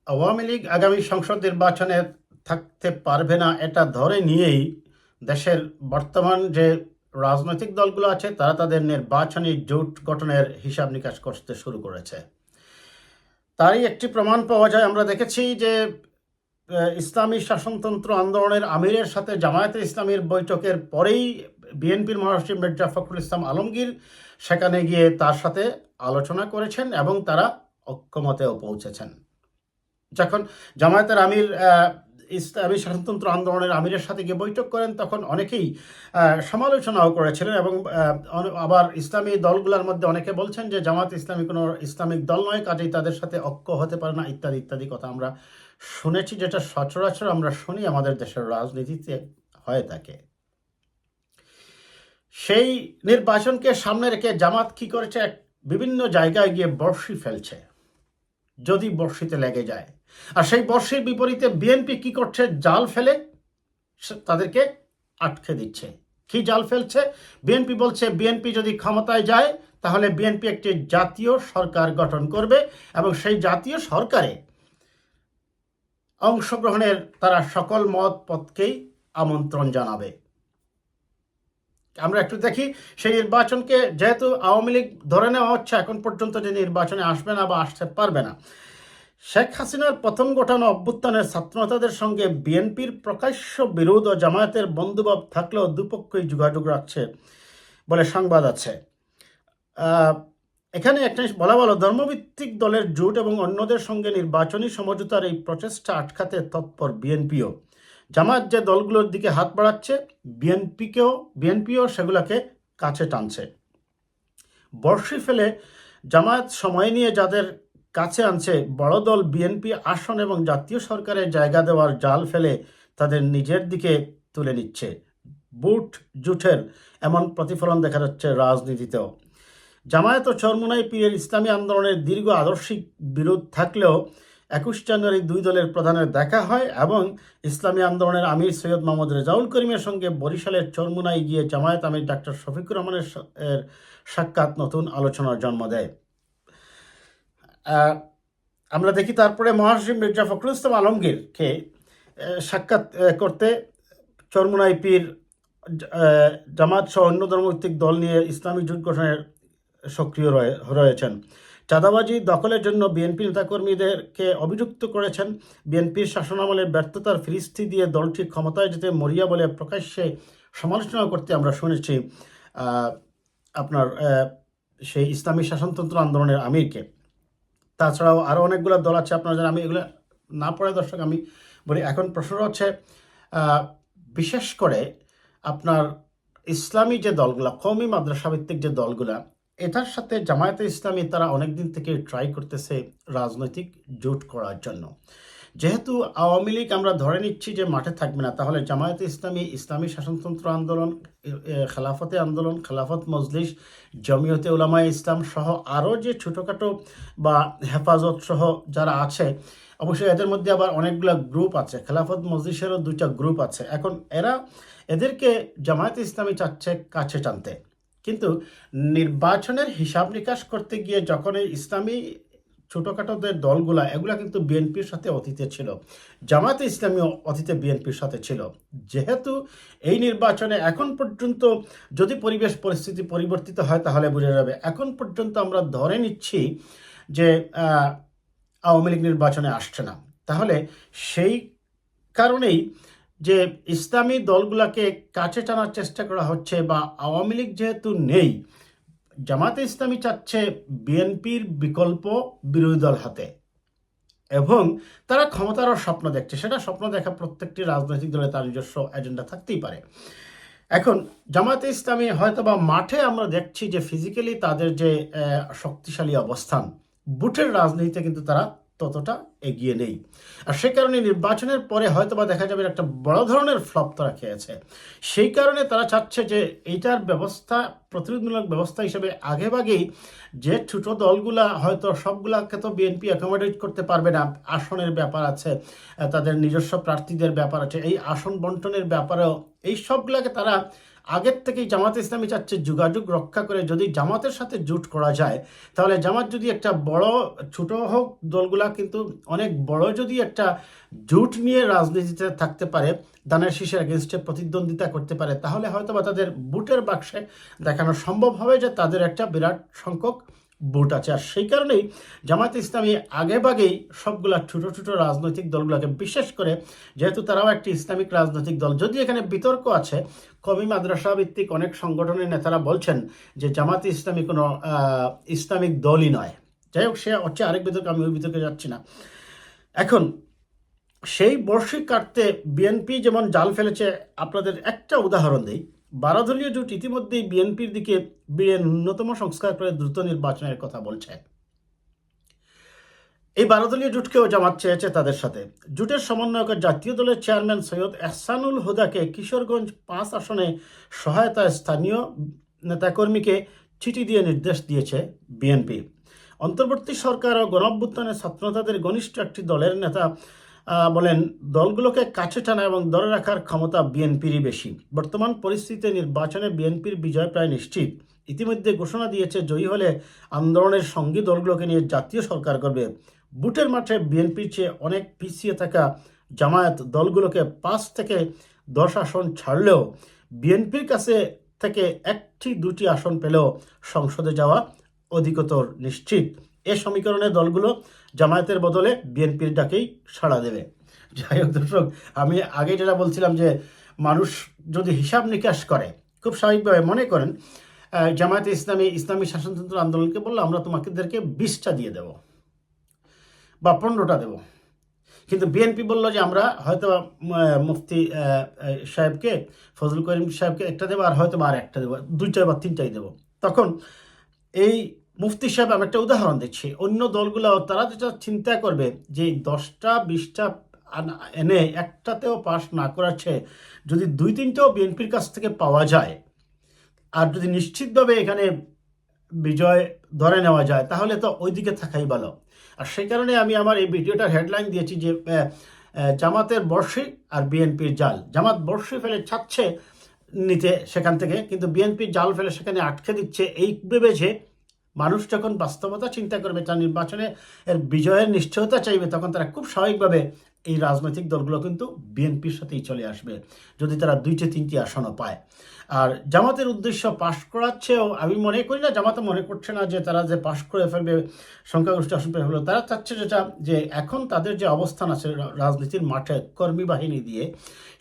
আওয়ামী লীগ আগামী সংসদ নির্বাচনে থাকতে পারবে না এটা ধরে নিয়েই দেশের বর্তমান যে রাজনৈতিক দলগুলো আছে তারা তাদের নির্বাচনী জোট গঠনের হিসাব নিকাশ করতে শুরু করেছে। তারই একটি প্রমাণ পাওয়া যায়। আমরা দেখেছি যে ইসলামী শাসনতন্ত্র আন্দোলনের আমিরের সাথে জামায়াতে ইসলামীর বৈঠকের পরেই বিএনপির মহাসচিব মির্জা ফখরুল ইসলাম আলমগীর সেখানে গিয়ে তার সাথে আলোচনা করেছেন এবং তারা ঐক্যমতেও পৌঁছেছেন। যখন জামায়াতের আমির ইসলামী শাসনতন্ত্র আন্দোলনের আমিরের সাথে গিয়ে বৈঠক করেন তখন অনেকেই সমালোচনাও করেছিলেন এবং আবার ইসলামী দলগুলোর মধ্যে অনেকে বলছেন যে জামায়াত ইসলামী কোনো ইসলামিক দল নয়, কাজেই তাদের সাথে ঐক্য হতে পারে না, ইত্যাদি ইত্যাদি কথা আমরা শুনেছি, যেটা সচরাচর আমরা শুনি আমাদের দেশের রাজনীতিতে হয়ে থাকে। সেই নির্বাচনকে সামনে রেখে জামাত কি করেছে, বিভিন্ন জায়গায় গিয়ে বর্ষি ফেলছে যদি বর্ষিতে লেগে যায়। আর সেই বর্ষির বিপরীতে বিএনপি কি করছে, জাল ফেলে তাদেরকে আটকে দিচ্ছে। কি জাল ফেলছে? বিএনপি বলছে বিএনপি যদি ক্ষমতায় যায় তাহলে বিএনপি একটি জাতীয় সরকার গঠন করবে এবং সেই জাতীয় সরকারে অংশগ্রহণের তারা সকল মত পথকেই আমন্ত্রণ জানাবে। আমরা একটু দেখি সেই নির্বাচনকে, যেহেতু আওয়ামী লীগ ধরে নেওয়া হচ্ছে এখন পর্যন্ত যে নির্বাচনে আসবে না বা আসতে পারবে না। শেখ হাসিনার প্রথম গঠন অভ্যুত্থানের ছাত্রনেতাদের সঙ্গে বিএনপির প্রকাশ্য বিরোধ ও জামায়াতের বন্ধুভাব থাকলেও দুপক্ষই যোগাযোগ রাখছে বলে সংবাদ আছে। এখানে একটা বলা ভালো, ধর্মভিত্তিক দলের জোট এবং অন্যদের সঙ্গে নির্বাচনী সমঝোতার এই প্রচেষ্টা আটকাতে তৎপর বিএনপিও। জামায়াত যে দলগুলোর দিকে হাত বাড়াচ্ছে, বিএনপিও সেগুলোকে কাছে টানছে। বর্ষি ফেলে জামায়াত সময় নিয়ে যাদের কাছে আনছে, বড় দল বিএনপি আসন এবং জাতীয় সরকারের জায়গা দেওয়ার জাল ফেলে তাদের নিজের দিকে তুলে নিচ্ছে। বুট জুটের এমন প্রতিফলন দেখা যাচ্ছে রাজনীতিতেও। জামায়াত ও চরমোনাই পীরের ইসলামী আন্দোলনের দীর্ঘ আদর্শিক বিরোধ থাকলেও 21 জানুয়ারি দুই দলের প্রধানের দেখা হয় এবং ইসলামী আন্দোলনের আমির সৈয়দ মোহাম্মদ রেজাউল করিমের সঙ্গে বরিশালের চরমোনাই গিয়ে জামায়াত আমির ডাক্তার শফিকুর রহমানের সাক্ষাৎ নতুন আলোচনার জন্ম দেয়। আমরা দেখি তারপরে মহাসচিব মির্জা ফখরুল ইসলাম আলমগীরকে সাক্ষাৎ করতে চরমোনাই পীর জামাত সহ অন্য ধর্মভিত্তিক দল নিয়ে ইসলামী জোট গঠনের সক্রিয় রয়েছেন। চাঁদাবাজি দখলের জন্য বিএনপি নেতাকর্মীদেরকে অভিযুক্ত করেছেন। বিএনপির শাসনামলের ব্যর্থতার ফিরিস্তি দিয়ে দলটি ক্ষমতায় যেতে মরিয়া বলে প্রকাশ্যে সমালোচনা করতে আমরা শুনেছি আপনার সেই ইসলামী শাসনতন্ত্র আন্দোলনের আমিরকে। তাছাড়াও আরও অনেকগুলো দল আছে, আপনারা জানেন, আমি এগুলো না পড়ে দর্শক আমি বলি। এখন প্রশ্ন হচ্ছে বিশেষ করে আপনার ইসলামী যে দলগুলা, কওমি মাদ্রাসা ভিত্তিক যে দলগুলা, এটার সাথে জামায়াতে ইসলামী তারা অনেকদিন থেকে ট্রাই করতেছে রাজনৈতিক জোট করার জন্য। যেহেতু আওয়ামী লীগ আমরা ধরে নিচ্ছি যে মাঠে থাকবে না, তাহলে জামায়াতে ইসলামী, ইসলামী শাসনতন্ত্র আন্দোলন, খেলাফতে আন্দোলন, খেলাফত মজলিস, জমিয়তে উলামায়ে ইসলাম সহ আরও যে ছোটোখাটো বা হেফাজত সহ যারা আছে, অবশ্যই এদের মধ্যে আবার অনেকগুলো গ্রুপ আছে, খেলাফত মজলিসেরও 2টা গ্রুপ আছে। এখন এদেরকে জামায়াতে ইসলামী চাচ্ছে কাছে টানতে, কিন্তু নির্বাচনের হিসাব নিকাশ করতে গিয়ে যখন এই ইসলামী ছোটোখাটো যে দলগুলা, এগুলা কিন্তু বিএনপির সাথে অতীতে ছিল, জামায়াতে ইসলামী অতীতে বিএনপির সাথে ছিল। যেহেতু এই নির্বাচনে এখন পর্যন্ত যদি পরিবেশ পরিস্থিতি পরিবর্তিত হয় তাহলে বোঝা যাবে। এখন পর্যন্ত আমরা ধরে নিচ্ছি যে আওয়ামী লীগ নির্বাচনে আসছে না, তাহলে সেই কারণেই যে ইসলামী দলগুলোকে কাছে টানার চেষ্টা করা হচ্ছে, বা আওয়ামী লীগ যেহেতু নেই, জামায়াতে ইসলামী চাচ্ছে বিএনপির বিকল্প বিরোধী দল হাতে, এবং তারা ক্ষমতারও স্বপ্ন দেখছে। সেটা স্বপ্ন দেখা প্রত্যেকটি রাজনৈতিক দলে তার নিজস্ব এজেন্ডা থাকতেই পারে। এখন জামায়াতে ইসলামী হয়তো বা মাঠে আমরা দেখছি যে ফিজিক্যালি তাদের যে শক্তিশালী অবস্থান, বুটের রাজনীতিতে কিন্তু তারা ততটা এগিয়ে নেই। আর সেই কারণে নির্বাচনের পরে হয়তো বা দেখা যাবে একটা বড় ধরনের ফ্লপ তারা খেয়েছে। সেই কারণে তারা চাচ্ছে যে এইটার ব্যবস্থা প্রতিরোধমূলক ব্যবস্থা হিসেবে আগেভাগেই যে ছোট দলগুলা হয়তো সবগুলাকে তো বিএনপি অ্যাকোমোডেট করতে পারবে না, আসনের ব্যাপার আছে, তাদের নিজস্ব প্রার্থীদের ব্যাপার আছে, এই আসন বন্টনের ব্যাপারেও এই সবগুলাকে তারা আগের থেকেই জামাত ইসলামী চাচ্ছে যোগাযোগ রক্ষা করে যদি জামাতের সাথে জোট করা যায়, তাহলে জামাত যদি একটা বড়, ছোট হোক দলগুলা কিন্তু অনেক বড় যদি একটা জোট নিয়ে রাজনীতিতে থাকতে পারে, দানের শীষের এগেনস্টে প্রতিদ্বন্দ্বিতা করতে পারে, তাহলে হয়তো বা তাদের বুটের বাক্সে দেখানো সম্ভব হবে যে তাদের একটা বিরাট সংখ্যক বুট আছে। আর সেই কারণেই জামাত ইসলামী আগেভাগেই সবগুলা ছোট ছোট রাজনৈতিক দলগুলোকে, বিশেষ করে যেহেতু তারাও একটি ইসলামিক রাজনৈতিক দল, যদি এখানে বিতর্ক আছে, কওমি মাদ্রাসা ভিত্তিক অনেক সংগঠনের নেতারা বলছেন যে জামাত ইসলামী কোনো ইসলামিক দলই নয়। যাই হোক, সে হচ্ছে আরেক বিতর্ক, আমি ওই বিতর্কে যাচ্ছি না। এখন সেই বর্ষি কাটতে বিএনপি যেমন জাল ফেলেছে, আপনাদের একটা উদাহরণ দিই। 12 দলীয় জোট ইতিমধ্যেই বিএনপির দিকে ন্যূনতম সংস্কার করে দ্রুত নির্বাচনের কথা বলছে। এই 12 দলীয় জোটকেও জামাত চেয়েছে তাদের সাথে। জোটের সমন্বয়ক জাতীয় দলের চেয়ারম্যান সৈয়দ এহসানুল হুদাকে কিশোরগঞ্জ 5 আসনে সহায়তায় স্থানীয় নেতাকর্মীকে চিঠি দিয়ে নির্দেশ দিয়েছে বিএনপি। অন্তর্বর্তী সরকার ও গণঅভ্যুত্থানের ছাত্রনেতাদের ঘনিষ্ঠ একটি দলের নেতা বলেন, দলগুলোকে কাছে টানা এবং ধরে রাখার ক্ষমতা বিএনপিরই বেশি। বর্তমান পরিস্থিতিতে নির্বাচনে বিএনপির বিজয় প্রায় নিশ্চিত। ইতিমধ্যে ঘোষণা দিয়েছে জয়ী হলে আন্দোলনের সঙ্গী দলগুলোকে নিয়ে জাতীয় সরকার করবে। বুটের মাঠে বিএনপির চেয়ে অনেক পিছিয়ে থাকা জামায়াত দলগুলোকে 5 থেকে 10 আসন ছাড়লেও বিএনপির কাছে থেকে 1-2টি আসন পেলেও সংসদে যাওয়া অধিকতর নিশ্চিত। এ সমীকরণে দলগুলো জামায়াতের বদলে বিএনপির ডাকেই সাড়া দেবে। যাই হোক দর্শক, আমি আগে যেটা বলছিলাম যে মানুষ যদি হিসাব নিকাশ করে, খুব স্বাভাবিকভাবে মনে করেন জামায়াতে ইসলামী শাসনতন্ত্র আন্দোলনকে বললো আমরা তোমাদেরকে 20টা দিয়ে দেব বা 15টা দেব, কিন্তু বিএনপি বললো যে আমরা হয়তো মুফতি সাহেবকে, ফজল করিম সাহেবকে একটা দেবো, আর হয়তো আর একটা দেবো, 2টা বা 3টাই দেবো। তখন এই মুফতি সাহেব, আমি একটা উদাহরণ দিচ্ছি, অন্য দলগুলো তারা যেটা চিন্তা করবে যে 10টা 20টা এনে একটাতেও পাস না করাচ্ছে, যদি 2-3টাও বিএনপির কাছ থেকে পাওয়া যায় আর যদি নিশ্চিতভাবে এখানে বিজয় ধরে নেওয়া যায়, তাহলে তো ওইদিকে থাকাই ভালো। আর সেই কারণে আমি আমার এই ভিডিওটার হেডলাইন দিয়েছি যে জামাতের বর্ষি আর বিএনপির জাল। জামাত বর্ষি ফেলে ছাড়ছে নিতে সেখান থেকে, কিন্তু বিএনপির জাল ফেলে সেখানে আটকে দিচ্ছে, এই ভেবে যে মানুষ যখন বাস্তবতা চিন্তা করবে, তার নির্বাচনে এর বিজয়ের নিশ্চয়তা চাইবে, তখন তারা খুব স্বাভাবিকভাবে এই রাজনৈতিক দলগুলো কিন্তু বিএনপির সাথেই চলে আসবে, যদি তারা 2-3টি আসনও পায়। আর জামাতের উদ্দেশ্য পাশ করাচ্ছেও আমি মনে করি না, জামাতে মনে করছে না যে তারা যে পাশ করে ফেলবে, সংখ্যাগরিষ্ঠ আসন পেয়ে ফেলবে। তারা চাচ্ছে যেটা, যে এখন তাদের যে অবস্থান আছে রাজনীতির মাঠে কর্মী বাহিনী দিয়ে,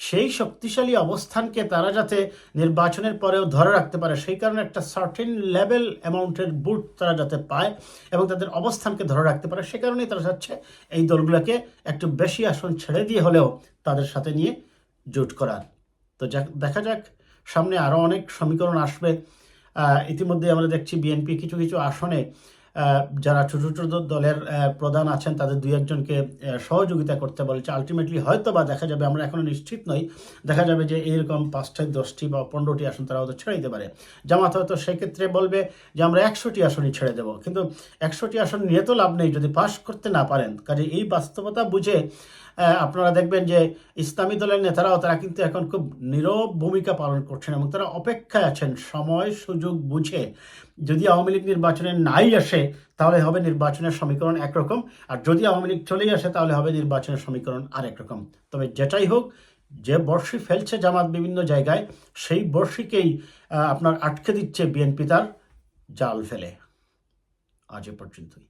সেই শক্তিশালী অবস্থানকে তারা যাতে নির্বাচনের পরেও ধরে রাখতে পারে, সেই কারণে একটা সার্টেন লেভেল অ্যামাউন্টের বুট তারা যাতে পায় এবং তাদের অবস্থানকে ধরে রাখতে পারে, সে কারণেই তারা চাচ্ছে এই দলগুলোকে একটু বেশি আসন ছেড়ে দিয়ে হলেও তাদের সাথে নিয়ে জোট করার। তো দেখা যাক, সামনে আরও অনেক সমীকরণ আসবে। ইতিমধ্যে আমরা দেখছি বিএনপি কিছু কিছু আসনে যারা ছোট ছোট দলের প্রধান আছেন তাদের 2-1জনকে সহযোগিতা করতে বলেছে। আলটিমেটলি হয়তো বা দেখা যাবে, আমরা এখনো নিশ্চিত নই, দেখা যাবে যে এরকম 5টি 10টি বা 15টি আসন তারা হয়তো ছেড়ে দিতে পারে। জামাত হয়তো সেক্ষেত্রে বলবে যে আমরা 100টি আসনই ছেড়ে দেবো, কিন্তু 100টি আসন নিয়ে তো লাভ নেই যদি পাশ করতে না পারেন। কাজে এই বাস্তবতা বুঝে আপনারা দেখবেন যে ইসলামী দলের নেতারাও তারা কিন্তু এখন খুব নীরব ভূমিকা পালন করছেন এবং তারা অপেক্ষায় আছেন সময় সুযোগ বুঝে। যদি আওয়ামী লীগ নির্বাচনে নাই আসে তাহলে হবে নির্বাচনের সমীকরণ একরকম, আর যদি আওয়ামী লীগ চলেই আসে তাহলে হবে নির্বাচনের সমীকরণ আরেক রকম। তবে যেটাই হোক, যে বর্ষি ফেলছে জামাত বিভিন্ন জায়গায়, সেই বর্ষিকেই আপনার আটকে দিচ্ছে বিএনপি তার জাল ফেলে। আজ এ পর্যন্তই।